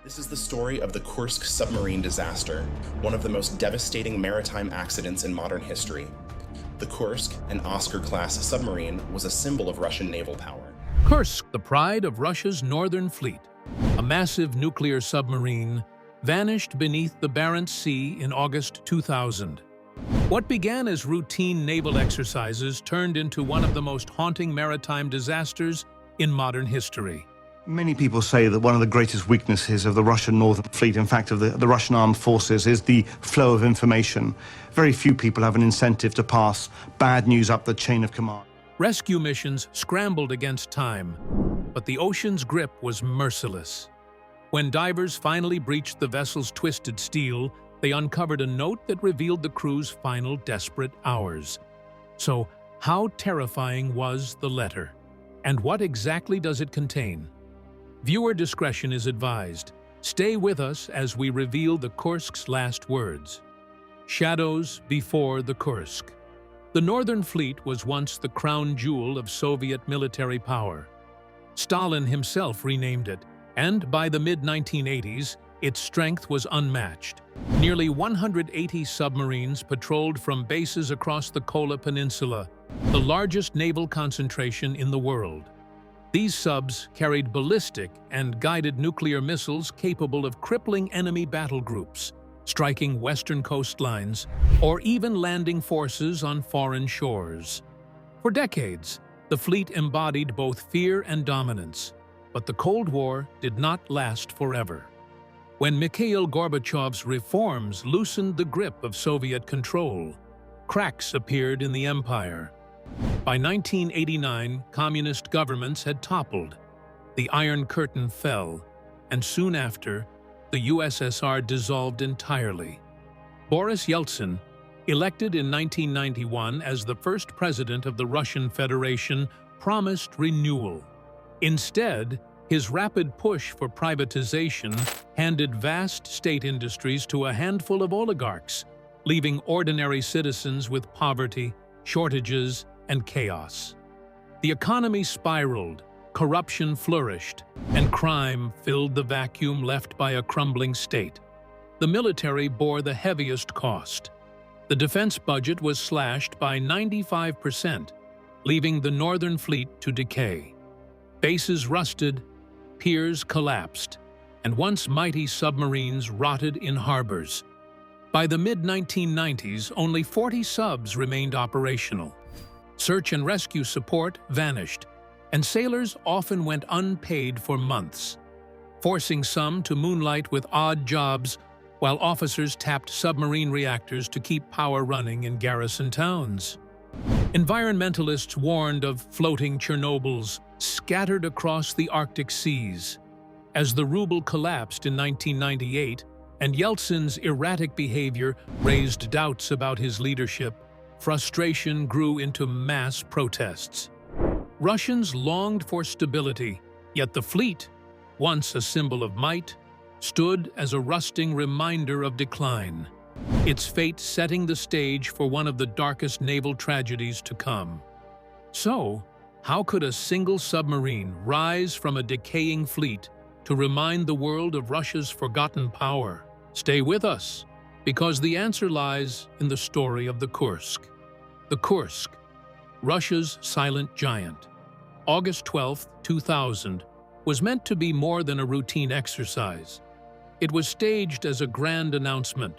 This is the story of the Kursk submarine disaster, one of the most devastating maritime accidents in modern history. The Kursk, an Oscar-class submarine, was a symbol of Russian naval power. Kursk, the pride of Russia's northern fleet, a massive nuclear submarine, vanished beneath the Barents Sea in August 2000. What began as routine naval exercises turned into one of the most haunting maritime disasters in modern history. Many people say that one of the greatest weaknesses of the Russian Northern Fleet, in fact of the Russian armed forces, is the flow of information. Very few people have an incentive to pass bad news up the chain of command. Rescue missions scrambled against time, but the ocean's grip was merciless. When divers finally breached the vessel's twisted steel, they uncovered a note that revealed the crew's final desperate hours. So, how terrifying was the letter? And what exactly does it contain? Viewer discretion is advised. Stay with us as we reveal the Kursk's last words. Shadows before the Kursk. The Northern Fleet was once the crown jewel of Soviet military power. Stalin himself renamed it, and by the mid-1980s, its strength was unmatched. Nearly 180 submarines patrolled from bases across the Kola Peninsula, the largest naval concentration in the world. These subs carried ballistic and guided nuclear missiles capable of crippling enemy battle groups, striking western coastlines, or even landing forces on foreign shores. For decades, the fleet embodied both fear and dominance, but the Cold War did not last forever. When Mikhail Gorbachev's reforms loosened the grip of Soviet control, cracks appeared in the empire. By 1989, communist governments had toppled, the Iron Curtain fell, and soon after, the USSR dissolved entirely. Boris Yeltsin, elected in 1991 as the first president of the Russian Federation, promised renewal. Instead, his rapid push for privatization handed vast state industries to a handful of oligarchs, leaving ordinary citizens with poverty, shortages, and chaos. The economy spiraled, corruption flourished, and crime filled the vacuum left by a crumbling state. The military bore the heaviest cost. The defense budget was slashed by 95%, leaving the Northern Fleet to decay. Bases rusted, piers collapsed, and once mighty submarines rotted in harbors. By the mid-1990s, only 40 subs remained operational. Search and rescue support vanished, and sailors often went unpaid for months, forcing some to moonlight with odd jobs while officers tapped submarine reactors to keep power running in garrison towns. Environmentalists warned of floating Chernobyls scattered across the Arctic seas. As the ruble collapsed in 1998 and Yeltsin's erratic behavior raised doubts about his leadership, frustration grew into mass protests. Russians longed for stability, yet the fleet, once a symbol of might, stood as a rusting reminder of decline, its fate setting the stage for one of the darkest naval tragedies to come. So, how could a single submarine rise from a decaying fleet to remind the world of Russia's forgotten power? Stay with us, because the answer lies in the story of the Kursk. The Kursk, Russia's silent giant. August 12, 2000, was meant to be more than a routine exercise. It was staged as a grand announcement.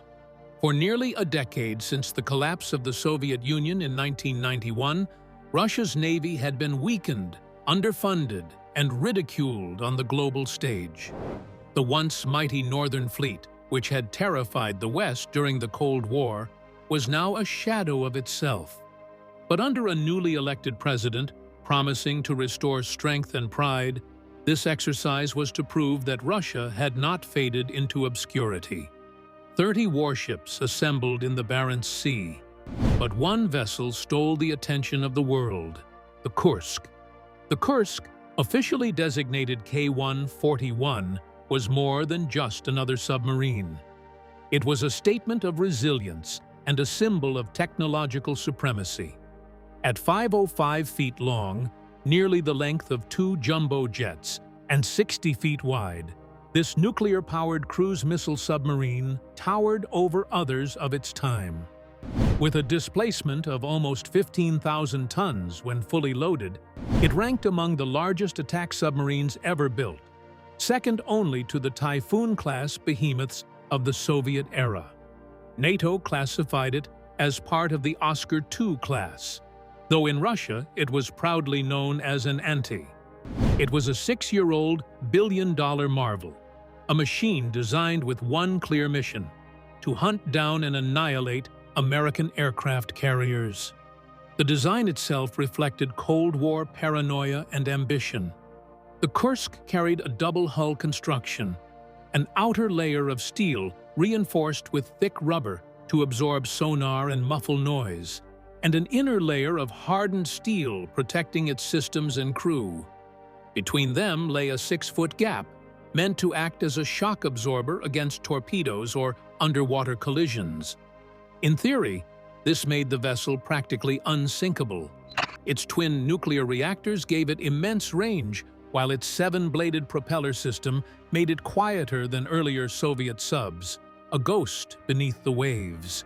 For nearly a decade since the collapse of the Soviet Union in 1991, Russia's Navy had been weakened, underfunded, and ridiculed on the global stage. The once mighty Northern Fleet, which had terrified the West during the Cold War, was now a shadow of itself. But under a newly elected president, promising to restore strength and pride, this exercise was to prove that Russia had not faded into obscurity. 30 warships assembled in the Barents Sea, but one vessel stole the attention of the world, the Kursk. The Kursk, officially designated K-141, was more than just another submarine. It was a statement of resilience and a symbol of technological supremacy. At 505 feet long, nearly the length of two jumbo jets, and 60 feet wide, This nuclear-powered cruise missile submarine towered over others of its time. With a displacement of almost 15,000 tons when fully loaded, it ranked among the largest attack submarines ever built, second only to the Typhoon-class behemoths of the Soviet era. NATO classified it as part of the Oscar II class, though in Russia it was proudly known as an anti. It was a 6-year-old billion-dollar marvel, a machine designed with one clear mission: to hunt down and annihilate American aircraft carriers. The design itself reflected Cold War paranoia and ambition. The Kursk carried a double-hull construction, an outer layer of steel reinforced with thick rubber to absorb sonar and muffle noise, and an inner layer of hardened steel protecting its systems and crew. Between them lay a 6-foot gap, meant to act as a shock absorber against torpedoes or underwater collisions. In theory, this made the vessel practically unsinkable. Its twin nuclear reactors gave it immense range, while its 7-bladed propeller system made it quieter than earlier Soviet subs, a ghost beneath the waves.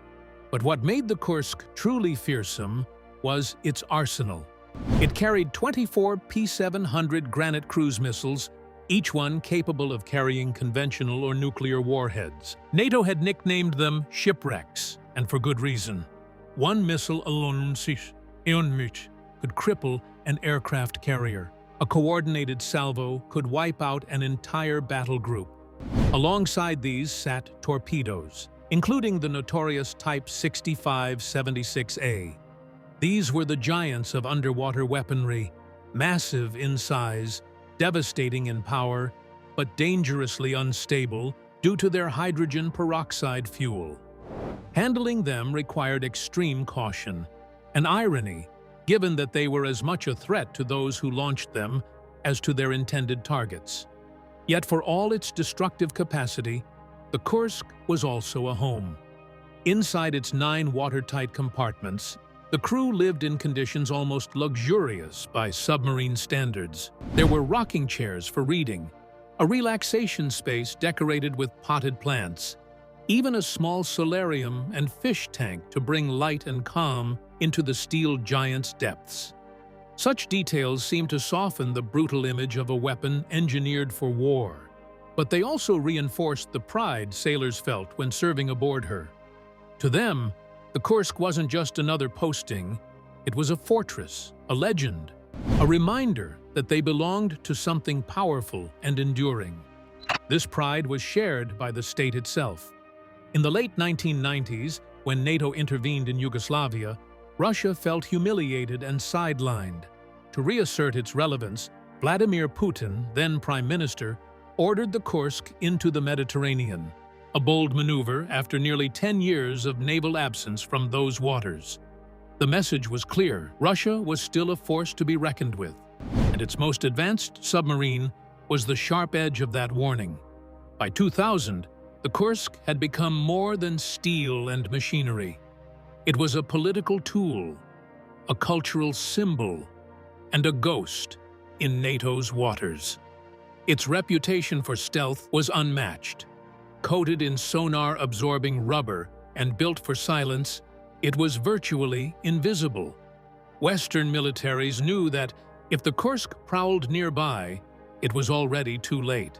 But what made the Kursk truly fearsome was its arsenal. It carried 24 P-700 Granite cruise missiles, each one capable of carrying conventional or nuclear warheads. NATO had nicknamed them shipwrecks, and for good reason. One missile alone could cripple an aircraft carrier. A coordinated salvo could wipe out an entire battle group. Alongside these sat torpedoes, including the notorious Type 6576A. These were the giants of underwater weaponry, massive in size, devastating in power, but dangerously unstable due to their hydrogen peroxide fuel. Handling them required extreme caution, an irony given that they were as much a threat to those who launched them as to their intended targets. Yet for all its destructive capacity, the Kursk was also a home. Inside its 9 watertight compartments, the crew lived in conditions almost luxurious by submarine standards. There were rocking chairs for reading, a relaxation space decorated with potted plants, even a small solarium and fish tank to bring light and calm into the steel giant's depths. Such details seem to soften the brutal image of a weapon engineered for war, but they also reinforced the pride sailors felt when serving aboard her. To them, the Kursk wasn't just another posting, it was a fortress, a legend, a reminder that they belonged to something powerful and enduring. This pride was shared by the state itself. In the late 1990s, when NATO intervened in Yugoslavia, Russia felt humiliated and sidelined. To reassert its relevance, Vladimir Putin, then Prime Minister, ordered the Kursk into the Mediterranean, a bold maneuver after nearly 10 years of naval absence from those waters. The message was clear: Russia was still a force to be reckoned with, and its most advanced submarine was the sharp edge of that warning. By 2000, the Kursk had become more than steel and machinery. It was a political tool, a cultural symbol, and a ghost in NATO's waters. Its reputation for stealth was unmatched. Coated in sonar-absorbing rubber and built for silence, it was virtually invisible. Western militaries knew that if the Kursk prowled nearby, it was already too late.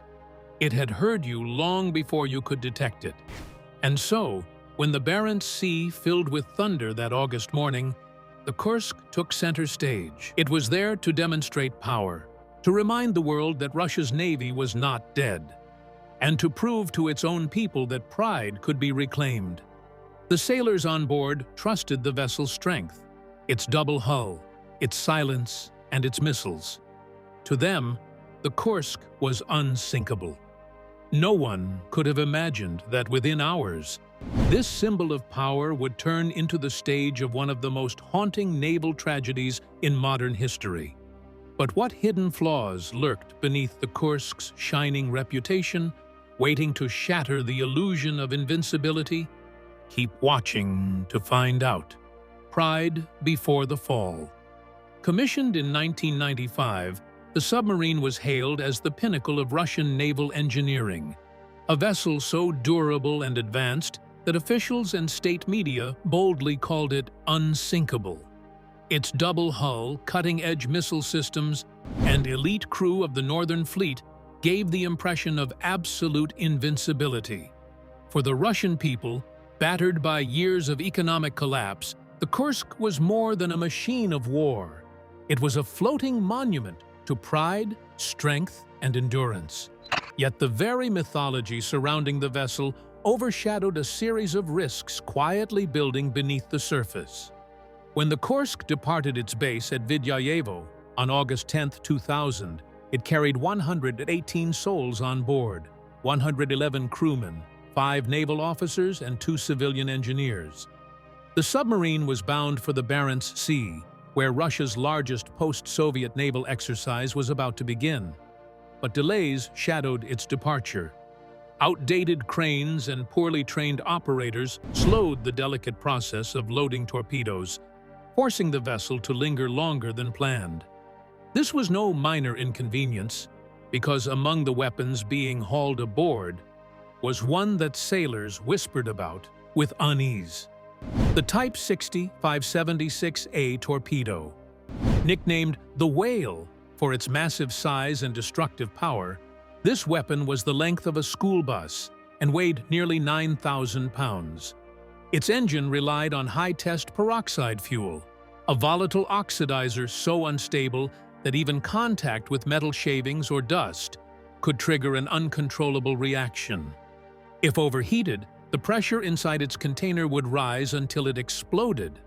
It had heard you long before you could detect it. And so, when the Barents Sea filled with thunder that August morning, the Kursk took center stage. It was there to demonstrate power, to remind the world that Russia's navy was not dead, and to prove to its own people that pride could be reclaimed. The sailors on board trusted the vessel's strength, its double hull, its silence, and its missiles. To them, the Kursk was unsinkable. No one could have imagined that within hours, this symbol of power would turn into the stage of one of the most haunting naval tragedies in modern history. But what hidden flaws lurked beneath the Kursk's shining reputation, waiting to shatter the illusion of invincibility? Keep watching to find out. Pride Before the Fall. Commissioned in 1995, The submarine was hailed as the pinnacle of Russian naval engineering, a vessel so durable and advanced that officials and state media boldly called it unsinkable. Its double hull, cutting-edge missile systems, and elite crew of the Northern Fleet gave the impression of absolute invincibility. For the Russian people, battered by years of economic collapse, the Kursk was more than a machine of war. It was a floating monument to pride, strength, and endurance. Yet the very mythology surrounding the vessel overshadowed a series of risks quietly building beneath the surface. When the Kursk departed its base at Vidyayevo on August 10, 2000, it carried 118 souls on board, 111 crewmen, 5 naval officers, and 2 civilian engineers. The submarine was bound for the Barents Sea, where Russia's largest post-Soviet naval exercise was about to begin. But delays shadowed its departure. Outdated cranes and poorly trained operators slowed the delicate process of loading torpedoes, forcing the vessel to linger longer than planned. This was no minor inconvenience, because among the weapons being hauled aboard was one that sailors whispered about with unease: the Type 60 576A torpedo. Nicknamed the Whale for its massive size and destructive power, this weapon was the length of a school bus and weighed nearly 9,000 pounds. Its engine relied on high-test peroxide fuel, a volatile oxidizer so unstable that even contact with metal shavings or dust could trigger an uncontrollable reaction. If overheated, the pressure inside its container would rise until it exploded.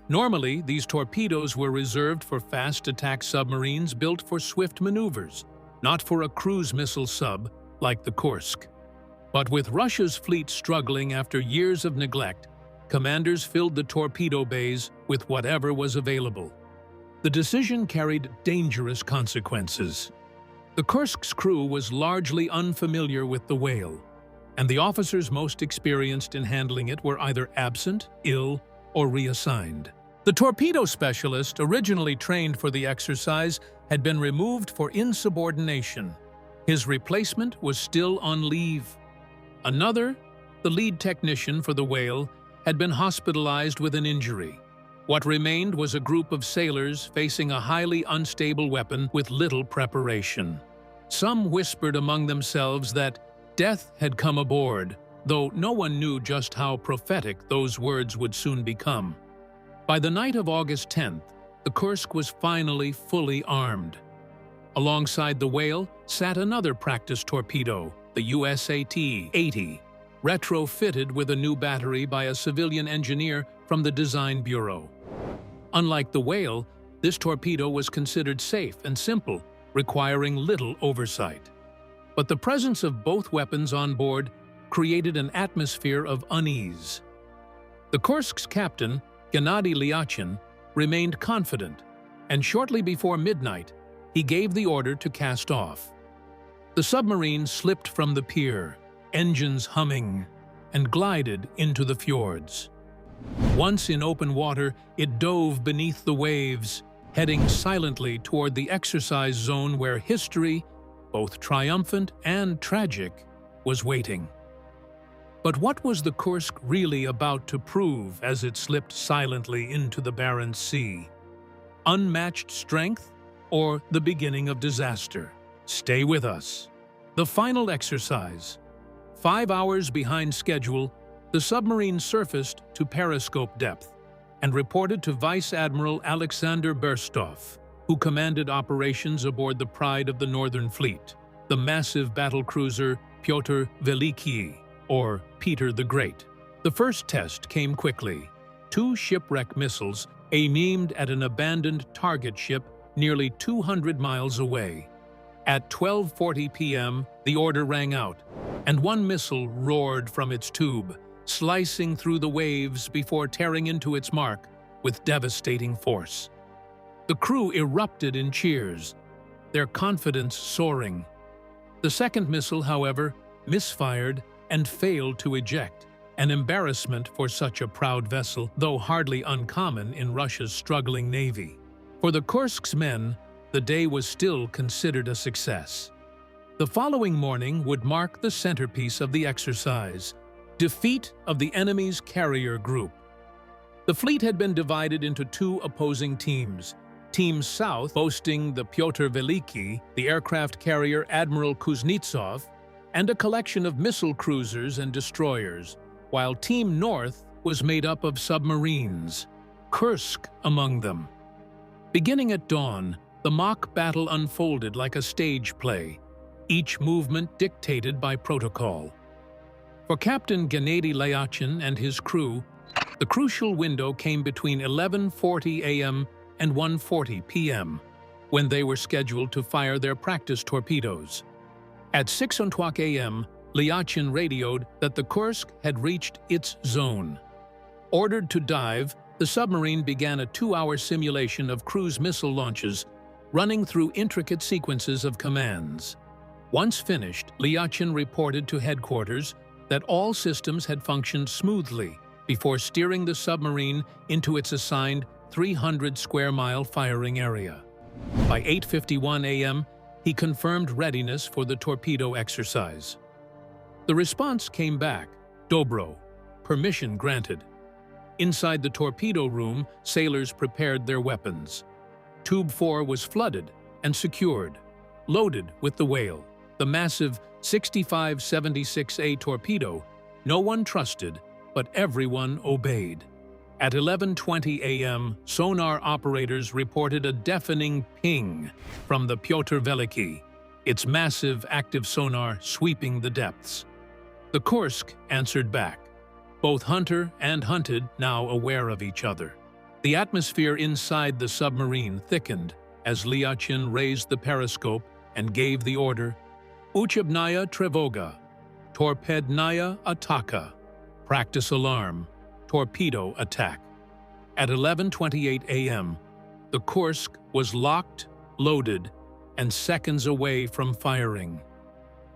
Normally, these torpedoes were reserved for fast attack submarines built for swift maneuvers, not for a cruise missile sub like the Kursk. But with Russia's fleet struggling after years of neglect, commanders filled the torpedo bays with whatever was available. The decision carried dangerous consequences. The Kursk's crew was largely unfamiliar with the Whale, and the officers most experienced in handling it were either absent, ill, or reassigned. The torpedo specialist, originally trained for the exercise, had been removed for insubordination. His replacement was still on leave. Another, the lead technician for the Whale, had been hospitalized with an injury. What remained was a group of sailors facing a highly unstable weapon with little preparation. Some whispered among themselves that death had come aboard, though no one knew just how prophetic those words would soon become. By the night of August 10th, the Kursk was finally fully armed. Alongside the Whale sat another practice torpedo, the USAT-80, retrofitted with a new battery by a civilian engineer from the Design Bureau. Unlike the Whale, this torpedo was considered safe and simple, requiring little oversight. But the presence of both weapons on board created an atmosphere of unease. The Kursk's captain, Gennady Lyachin, remained confident, and shortly before midnight, he gave the order to cast off. The submarine slipped from the pier, engines humming, and glided into the fjords. Once in open water, it dove beneath the waves, heading silently toward the exercise zone where history, both triumphant and tragic, was waiting. But what was the Kursk really about to prove as it slipped silently into the Barents Sea? Unmatched strength or the beginning of disaster? Stay with us. The final exercise. 5 hours behind schedule, the submarine surfaced to periscope depth and reported to Vice Admiral Alexander Berstov, who commanded operations aboard the pride of the Northern Fleet, the massive battlecruiser Pyotr Veliki, or Peter the Great. The first test came quickly. 2 shipwreck missiles aimed at an abandoned target ship nearly 200 miles away. At 12:40 p.m., the order rang out, and one missile roared from its tube, slicing through the waves before tearing into its mark with devastating force. The crew erupted in cheers, their confidence soaring. The second missile, however, misfired and failed to eject, an embarrassment for such a proud vessel, though hardly uncommon in Russia's struggling navy. For the Kursk's men, the day was still considered a success. The following morning would mark the centerpiece of the exercise: defeat of the enemy's carrier group. The fleet had been divided into two opposing teams. Team South, boasting the Pyotr Veliki, the aircraft carrier Admiral Kuznetsov, and a collection of missile cruisers and destroyers, while Team North was made up of submarines, Kursk among them. Beginning at dawn, the mock battle unfolded like a stage play, each movement dictated by protocol. For Captain Gennady Lyachin and his crew, the crucial window came between 11:40 a.m. and 1:40 p.m., when they were scheduled to fire their practice torpedoes. At 6:00 a.m., Lyachin radioed that the Kursk had reached its zone. Ordered to dive, the submarine began a 2-hour simulation of cruise missile launches, running through intricate sequences of commands. Once finished, Lyachin reported to headquarters that all systems had functioned smoothly before steering the submarine into its assigned 300-square-mile firing area. By 8:51 a.m., he confirmed readiness for the torpedo exercise. The response came back: Dobro, permission granted. Inside the torpedo room, sailors prepared their weapons. Tube 4 was flooded and secured, loaded with the whale, the massive 6576A torpedo no one trusted, but everyone obeyed. At 11:20 a.m., sonar operators reported a deafening ping from the Pyotr Veliki, its massive active sonar sweeping the depths. The Kursk answered back, both hunter and hunted now aware of each other. The atmosphere inside the submarine thickened as Lyachin raised the periscope and gave the order: Uchebnaya trevoga, torpednaya ataka, practice alarm, torpedo attack. At 11:28 a.m., the Kursk was locked, loaded, and seconds away from firing.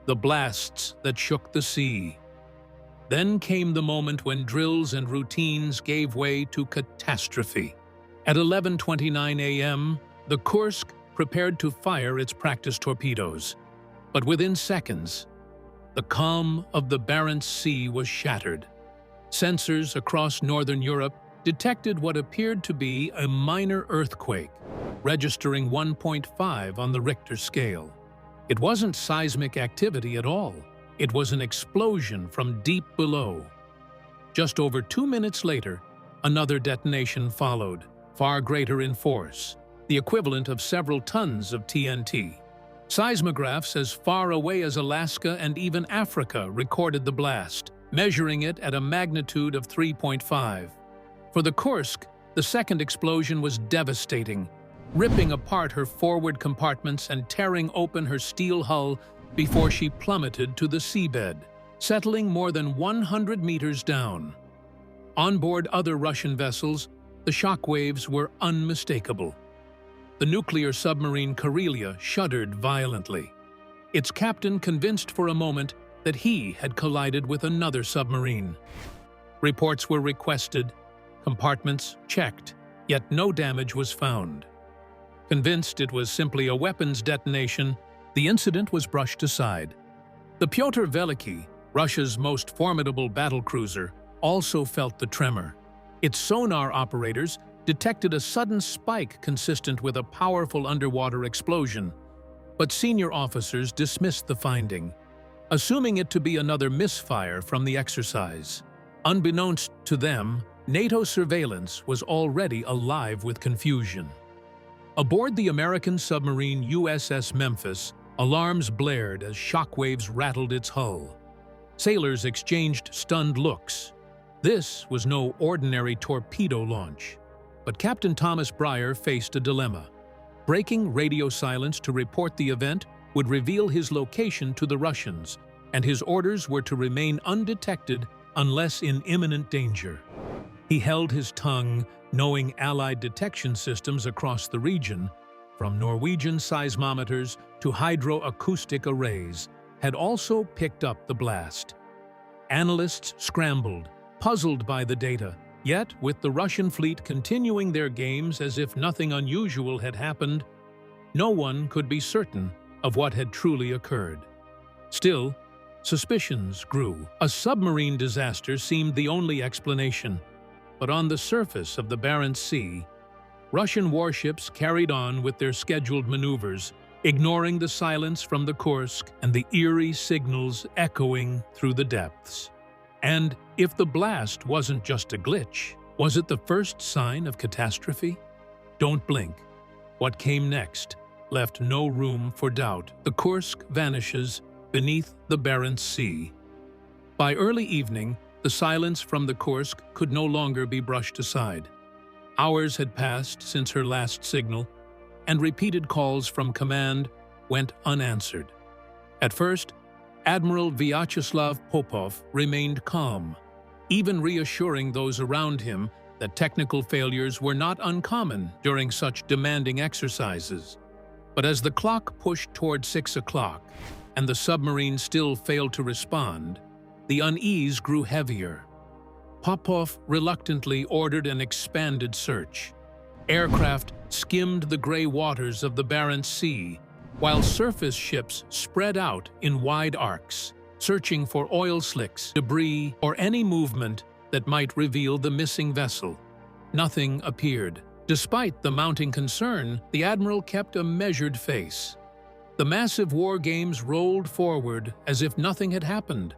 The blasts that shook the sea. Then came the moment when drills and routines gave way to catastrophe. At 11:29 a.m., the Kursk prepared to fire its practice torpedoes. But within seconds, the calm of the Barents Sea was shattered. Sensors across northern Europe detected what appeared to be a minor earthquake, registering 1.5 on the Richter scale. It wasn't seismic activity at all. It was an explosion from deep below. Just over 2 minutes later, another detonation followed, far greater in force, the equivalent of several tons of TNT. Seismographs as far away as Alaska and even Africa recorded the blast, measuring it at a magnitude of 3.5. For the Kursk, the second explosion was devastating, ripping apart her forward compartments and tearing open her steel hull before she plummeted to the seabed, settling more than 100 meters down. On board other Russian vessels, the shockwaves were unmistakable. The nuclear submarine Karelia shuddered violently, its captain convinced for a moment that he had collided with another submarine. Reports were requested, compartments checked, yet no damage was found. Convinced it was simply a weapons detonation, the incident was brushed aside. The Pyotr Veliki, Russia's most formidable battlecruiser, also felt the tremor. Its sonar operators detected a sudden spike consistent with a powerful underwater explosion, but senior officers dismissed the finding, assuming it to be another misfire from the exercise. Unbeknownst to them, NATO surveillance was already alive with confusion. Aboard the American submarine USS Memphis, alarms blared as shockwaves rattled its hull. Sailors exchanged stunned looks. This was no ordinary torpedo launch. But Captain Thomas Breyer faced a dilemma. Breaking radio silence to report the event would reveal his location to the Russians, and his orders were to remain undetected unless in imminent danger. He held his tongue, knowing Allied detection systems across the region, from Norwegian seismometers to hydroacoustic arrays, had also picked up the blast. Analysts scrambled, puzzled by the data. Yet, with the Russian fleet continuing their games as if nothing unusual had happened, no one could be certain of what had truly occurred. Still, suspicions grew. A submarine disaster seemed the only explanation, but on the surface of the Barents Sea, Russian warships carried on with their scheduled maneuvers, ignoring the silence from the Kursk and the eerie signals echoing through the depths. And if the blast wasn't just a glitch, was it the first sign of catastrophe? Don't blink. What came next left no room for doubt. The Kursk vanishes beneath the Barents Sea. By early evening, the silence from the Kursk could no longer be brushed aside. Hours had passed since her last signal, and repeated calls from command went unanswered. At first, Admiral Vyacheslav Popov remained calm, even reassuring those around him that technical failures were not uncommon during such demanding exercises. But as the clock pushed toward 6 o'clock and the submarine still failed to respond, the unease grew heavier. Popov reluctantly ordered an expanded search. Aircraft skimmed the gray waters of the Barents Sea, while surface ships spread out in wide arcs, searching for oil slicks, debris, or any movement that might reveal the missing vessel. Nothing appeared. Despite the mounting concern, the admiral kept a measured face. The massive war games rolled forward as if nothing had happened.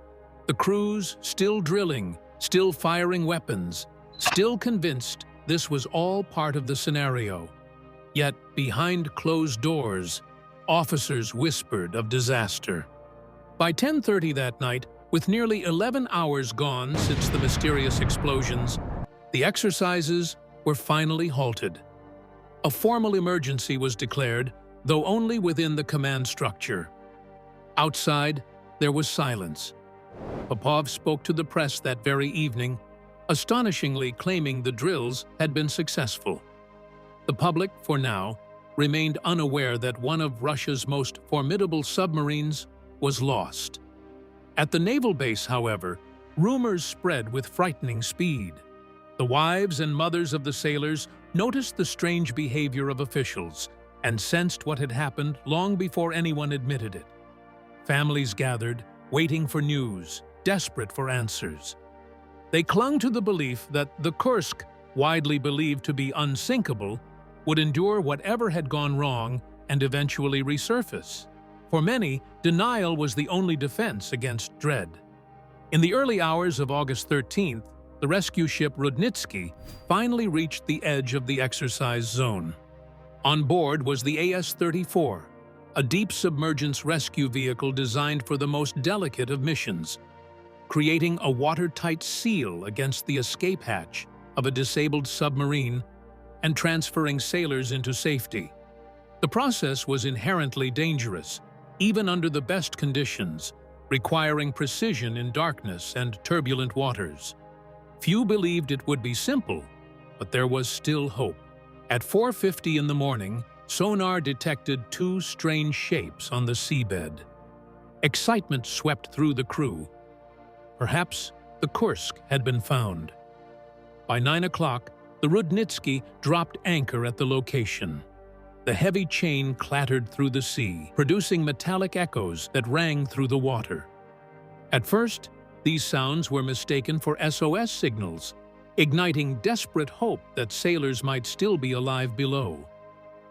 The crews still drilling, still firing weapons, still convinced this was all part of the scenario. Yet, behind closed doors, officers whispered of disaster. By 10:30 that night, with nearly 11 hours gone since the mysterious explosions, the exercises were finally halted. A formal emergency was declared, though only within the command structure. Outside, there was silence. Popov spoke to the press that very evening, astonishingly claiming the drills had been successful. The public, for now, remained unaware that one of Russia's most formidable submarines was lost. At the naval base, however, rumors spread with frightening speed. The wives and mothers of the sailors noticed the strange behavior of officials and sensed what had happened long before anyone admitted it. Families gathered, waiting for news, desperate for answers. They clung to the belief that the Kursk, widely believed to be unsinkable, would endure whatever had gone wrong and eventually resurface. For many, denial was the only defense against dread. In the early hours of August 13th, the rescue ship Rudnitsky finally reached the edge of the exercise zone. On board was the AS-34, a deep submergence rescue vehicle designed for the most delicate of missions, creating a watertight seal against the escape hatch of a disabled submarine and transferring sailors into safety. The process was inherently dangerous, even under the best conditions, requiring precision in darkness and turbulent waters. Few believed it would be simple, but there was still hope. At 4:50 in the morning, sonar detected two strange shapes on the seabed. Excitement swept through the crew. Perhaps the Kursk had been found. By 9 o'clock, the Rudnitsky dropped anchor at the location. The heavy chain clattered through the sea, producing metallic echoes that rang through the water. At first, these sounds were mistaken for SOS signals, igniting desperate hope that sailors might still be alive below.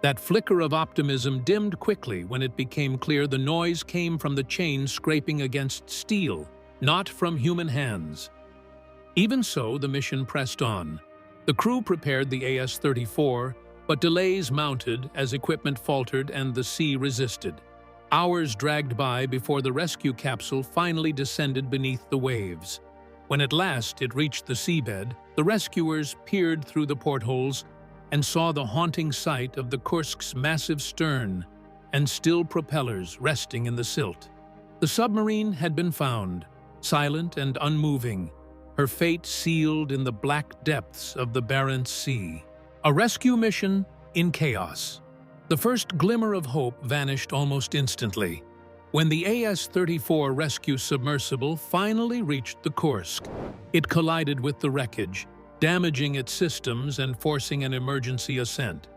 That flicker of optimism dimmed quickly when it became clear the noise came from the chain scraping against steel, not from human hands. Even so, the mission pressed on. The crew prepared the AS-34, but delays mounted as equipment faltered and the sea resisted. Hours dragged by before the rescue capsule finally descended beneath the waves. When at last it reached the seabed, the rescuers peered through the portholes and saw the haunting sight of the Kursk's massive stern and still propellers resting in the silt. The submarine had been found, silent and unmoving, her fate sealed in the black depths of the Barents Sea. A rescue mission in chaos. The first glimmer of hope vanished almost instantly. When the AS-34 rescue submersible finally reached the Kursk, it collided with the wreckage, damaging its systems and forcing an emergency ascent.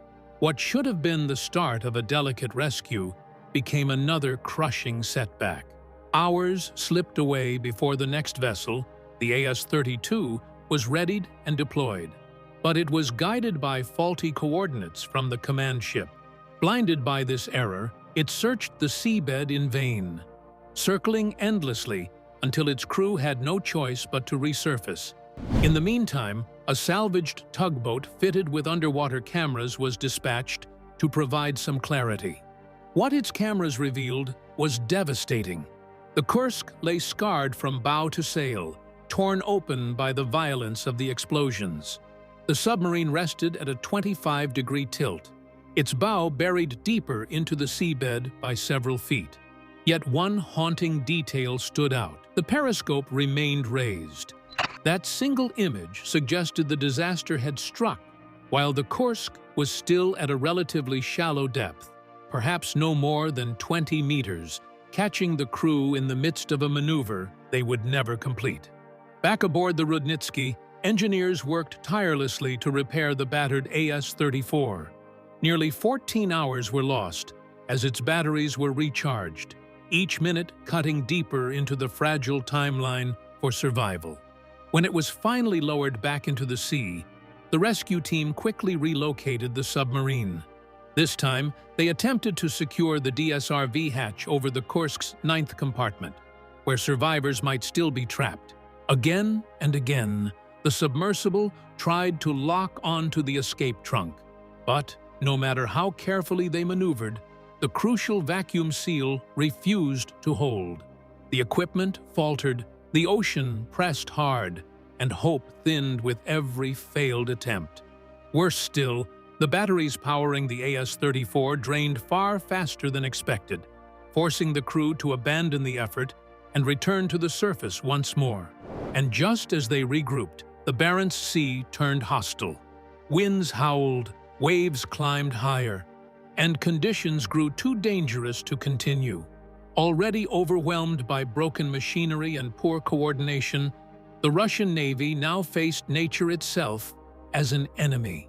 What should have been the start of a delicate rescue became another crushing setback. Hours slipped away before the next vessel, the AS-32, was readied and deployed. But it was guided by faulty coordinates from the command ship. Blinded by this error, it searched the seabed in vain, circling endlessly until its crew had no choice but to resurface. In the meantime, a salvaged tugboat fitted with underwater cameras was dispatched to provide some clarity. What its cameras revealed was devastating. The Kursk lay scarred from bow to sail, torn open by the violence of the explosions. The submarine rested at a 25-degree tilt, its bow buried deeper into the seabed by several feet. Yet one haunting detail stood out. The periscope remained raised. That single image suggested the disaster had struck, while the Kursk was still at a relatively shallow depth, perhaps no more than 20 meters, catching the crew in the midst of a maneuver they would never complete. Back aboard the Rudnitsky, engineers worked tirelessly to repair the battered AS-34. Nearly 14 hours were lost as its batteries were recharged, each minute cutting deeper into the fragile timeline for survival. When it was finally lowered back into the sea, the rescue team quickly relocated the submarine. This time, they attempted to secure the DSRV hatch over the Kursk's 9th compartment, where survivors might still be trapped. Again and again, the submersible tried to lock onto the escape trunk, but no matter how carefully they maneuvered, the crucial vacuum seal refused to hold. The equipment faltered, the ocean pressed hard, and hope thinned with every failed attempt. Worse still, the batteries powering the AS-34 drained far faster than expected, forcing the crew to abandon the effort and return to the surface once more. And just as they regrouped, the Barents Sea turned hostile. Winds howled, waves climbed higher, and conditions grew too dangerous to continue. Already overwhelmed by broken machinery and poor coordination, the Russian Navy now faced nature itself as an enemy.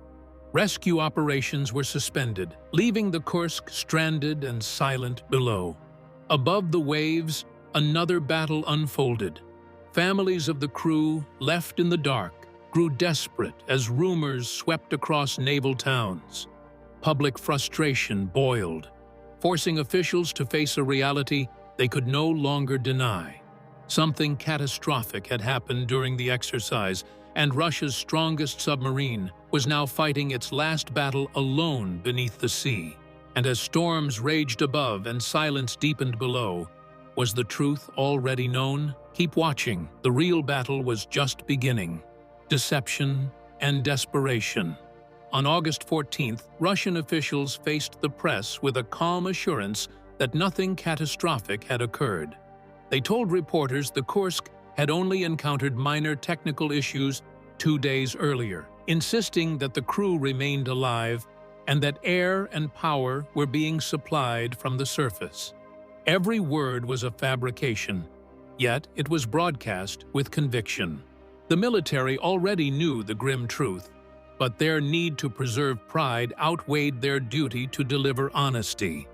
Rescue operations were suspended, leaving the Kursk stranded and silent below. Above the waves, another battle unfolded. Families of the crew, left in the dark, grew desperate as rumors swept across naval towns. Public frustration boiled, forcing officials to face a reality they could no longer deny. Something catastrophic had happened during the exercise, and Russia's strongest submarine was now fighting its last battle alone beneath the sea. And as storms raged above and silence deepened below, was the truth already known? Keep watching. The real battle was just beginning. Deception and desperation. On August 14th, Russian officials faced the press with a calm assurance that nothing catastrophic had occurred. They told reporters the Kursk had only encountered minor technical issues 2 days earlier, insisting that the crew remained alive and that air and power were being supplied from the surface. Every word was a fabrication, yet it was broadcast with conviction. The military already knew the grim truth, but their need to preserve pride outweighed their duty to deliver honesty.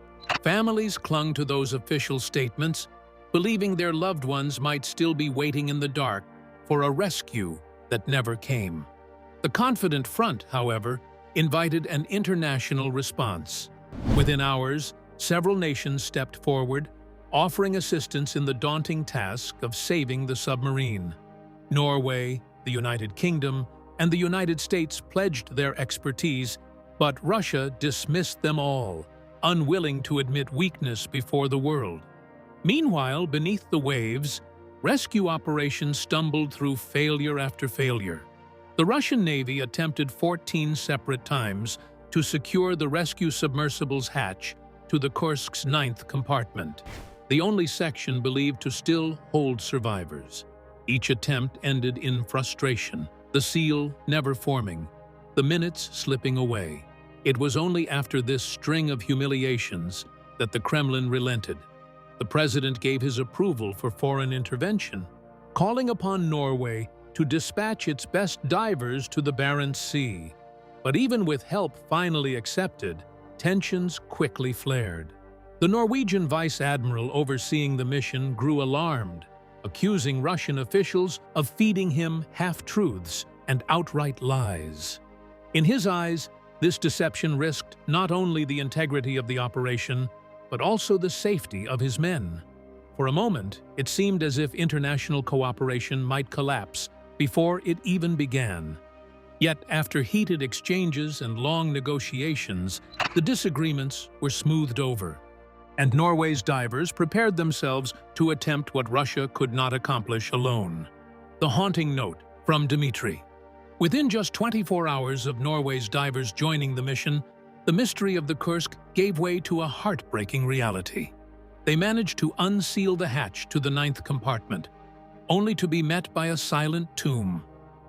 Families clung to those official statements, believing their loved ones might still be waiting in the dark for a rescue that never came. The confident front, however, invited an international response. Within hours, several nations stepped forward, offering assistance in the daunting task of saving the submarine. Norway, the United Kingdom, and the United States pledged their expertise, but Russia dismissed them all, unwilling to admit weakness before the world. Meanwhile, beneath the waves, rescue operations stumbled through failure after failure. The Russian Navy attempted 14 separate times to secure the rescue submersible's hatch to the Kursk's 9th compartment, the only section believed to still hold survivors. Each attempt ended in frustration, the seal never forming, the minutes slipping away. It was only after this string of humiliations that the Kremlin relented. The president gave his approval for foreign intervention, calling upon Norway to dispatch its best divers to the Barents Sea. But even with help finally accepted, tensions quickly flared. The Norwegian vice admiral overseeing the mission grew alarmed, accusing Russian officials of feeding him half-truths and outright lies. In his eyes, this deception risked not only the integrity of the operation, but also the safety of his men. For a moment, it seemed as if international cooperation might collapse before it even began. Yet, after heated exchanges and long negotiations, the disagreements were smoothed over, and Norway's divers prepared themselves to attempt what Russia could not accomplish alone. The haunting note from Dmitry. Within just 24 hours of Norway's divers joining the mission, the mystery of the Kursk gave way to a heartbreaking reality. They managed to unseal the hatch to the 9th compartment, only to be met by a silent tomb.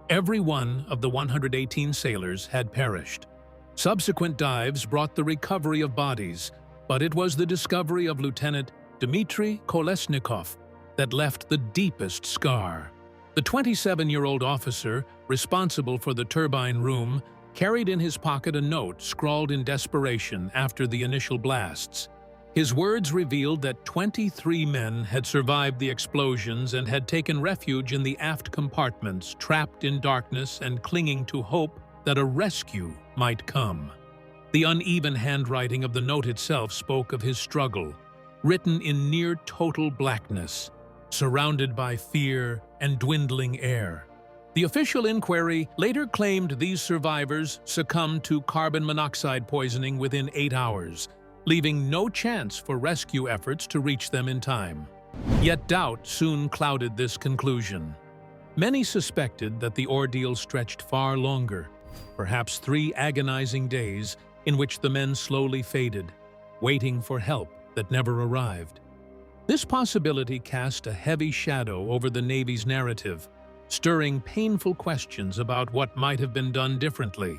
Every one of the 118 sailors had perished. Subsequent dives brought the recovery of bodies, but it was the discovery of Lieutenant Dmitry Kolesnikov that left the deepest scar. The 27-year-old officer, responsible for the turbine room, carried in his pocket a note scrawled in desperation after the initial blasts. His words revealed that 23 men had survived the explosions and had taken refuge in the aft compartments, trapped in darkness and clinging to hope that a rescue might come. The uneven handwriting of the note itself spoke of his struggle, written in near-total blackness, surrounded by fear and dwindling air. The official inquiry later claimed these survivors succumbed to carbon monoxide poisoning within 8 hours, leaving no chance for rescue efforts to reach them in time. Yet doubt soon clouded this conclusion. Many suspected that the ordeal stretched far longer, perhaps 3 agonizing days in which the men slowly faded, waiting for help that never arrived. This possibility cast a heavy shadow over the Navy's narrative, stirring painful questions about what might have been done differently.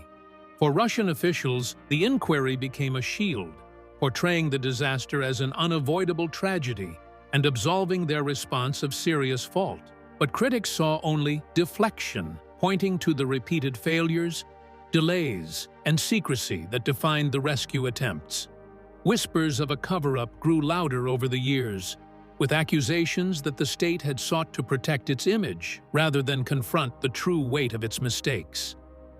For Russian officials, the inquiry became a shield, portraying the disaster as an unavoidable tragedy and absolving their response of serious fault. But critics saw only deflection, pointing to the repeated failures, delays, and secrecy that defined the rescue attempts. Whispers of a cover-up grew louder over the years, with accusations that the state had sought to protect its image rather than confront the true weight of its mistakes.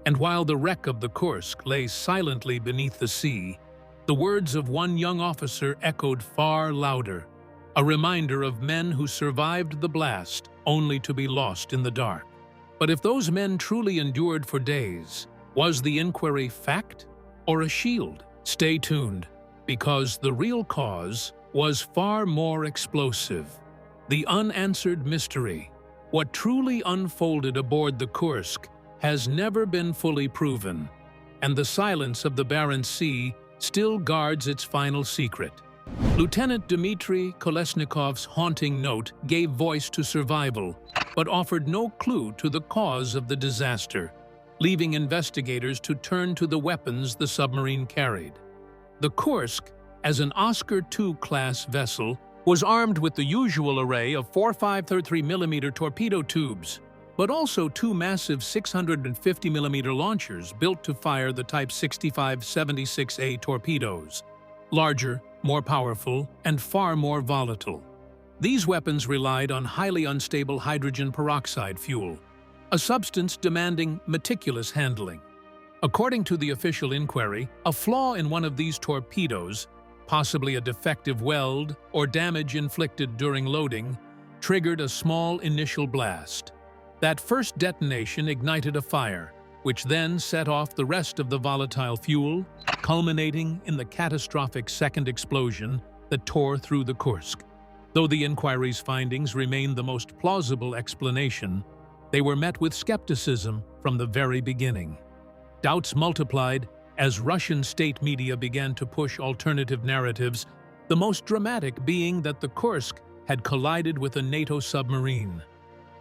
And while the wreck of the Kursk lay silently beneath the sea, the words of one young officer echoed far louder, a reminder of men who survived the blast only to be lost in the dark. But if those men truly endured for days, was the inquiry fact or a shield? Stay tuned, because the real cause was far more explosive. The unanswered mystery, what truly unfolded aboard the Kursk, has never been fully proven, and the silence of the Barents Sea still guards its final secret. Lieutenant Dmitry Kolesnikov's haunting note gave voice to survival, but offered no clue to the cause of the disaster, leaving investigators to turn to the weapons the submarine carried. The Kursk, as an Oscar II-class vessel, was armed with the usual array of 4 533mm torpedo tubes, but also 2 massive 650mm launchers built to fire the Type 6576A torpedoes, larger, more powerful, and far more volatile. These weapons relied on highly unstable hydrogen peroxide fuel, a substance demanding meticulous handling. According to the official inquiry, a flaw in one of these torpedoes, possibly a defective weld or damage inflicted during loading, triggered a small initial blast. That first detonation ignited a fire, which then set off the rest of the volatile fuel, culminating in the catastrophic second explosion that tore through the Kursk. Though the inquiry's findings remained the most plausible explanation, they were met with skepticism from the very beginning. Doubts multiplied as Russian state media began to push alternative narratives, the most dramatic being that the Kursk had collided with a NATO submarine.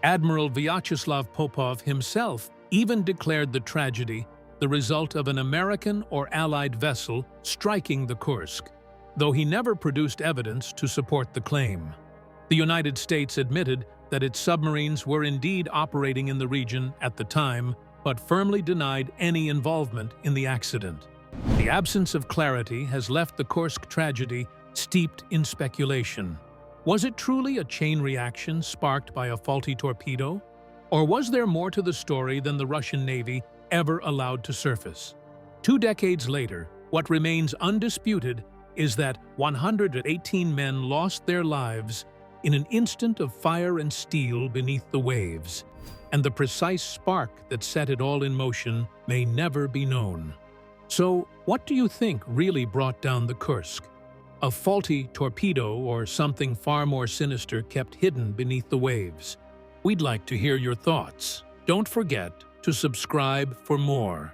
Admiral Vyacheslav Popov himself even declared the tragedy the result of an American or Allied vessel striking the Kursk, though he never produced evidence to support the claim. The United States admitted that its submarines were indeed operating in the region at the time, but firmly denied any involvement in the accident. The absence of clarity has left the Kursk tragedy steeped in speculation. Was it truly a chain reaction sparked by a faulty torpedo? Or was there more to the story than the Russian Navy ever allowed to surface? 2 decades later, what remains undisputed is that 118 men lost their lives in an instant of fire and steel beneath the waves, and the precise spark that set it all in motion may never be known. So, what do you think really brought down the Kursk? A faulty torpedo or something far more sinister kept hidden beneath the waves? We'd like to hear your thoughts. Don't forget to subscribe for more.